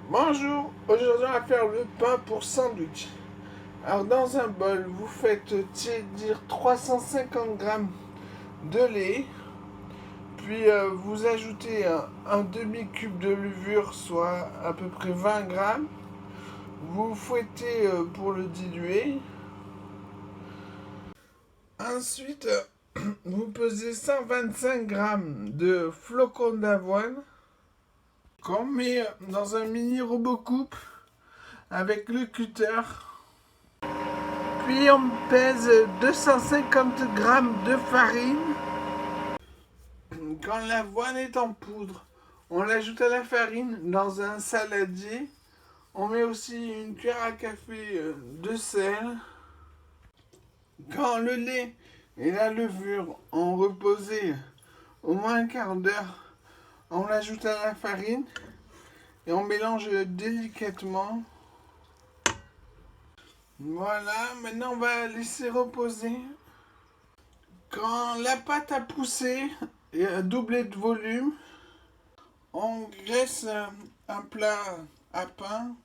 Bonjour, aujourd'hui on va faire le pain pour sandwich. Alors dans un bol, vous faites tiédir 350 g de lait, puis vous ajoutez un demi-cube de levure, soit à peu près 20 g. Vous fouettez pour le diluer. Ensuite, vous pesez 125 g de flocons d'avoine qu'on met dans un mini robot coupe avec le cutter. Puis on pèse 250 g de farine. Quand l'avoine est en poudre, on l'ajoute à la farine dans un saladier. On met aussi une cuillère à café de sel. Quand le lait et la levure ont reposé au moins un quart d'heure, on l'ajoute à la farine et on mélange délicatement. Voilà, maintenant on va laisser reposer. Quand la pâte a poussé et a doublé de volume, on graisse un plat à pain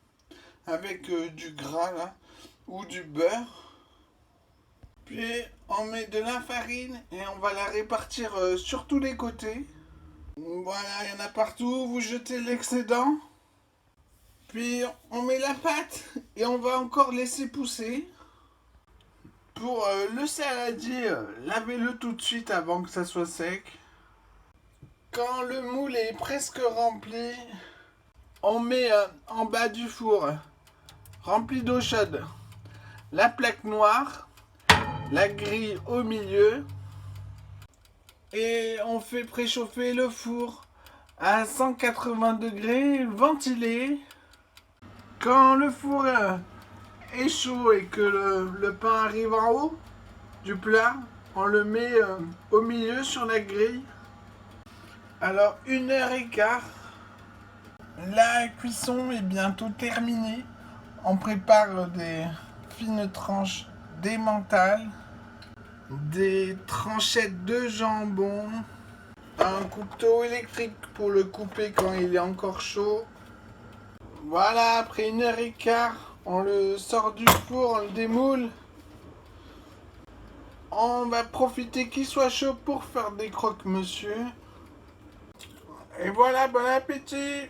avec du gras là, ou du beurre. Puis on met de la farine et on va la répartir sur tous les côtés. Voilà, il y en a partout, vous jetez l'excédent. Puis on met la pâte et on va encore laisser pousser. Pour le saladier, lavez-le tout de suite avant que ça soit sec. Quand le moule est presque rempli, on met en bas du four, rempli d'eau chaude, la plaque noire, la grille au milieu, et on fait préchauffer le four à 180 degrés, ventilé. Quand le four est chaud et que le pain arrive en haut du plat, on le met au milieu sur la grille. Alors 1h15, la cuisson est bientôt terminée. On prépare des fines tranches d'emmental, des tranchettes de jambon, un couteau électrique pour le couper quand il est encore chaud. Voilà, après 1h15, on le sort du four, on le démoule. On va profiter qu'il soit chaud pour faire des croque-monsieur. Et voilà, bon appétit!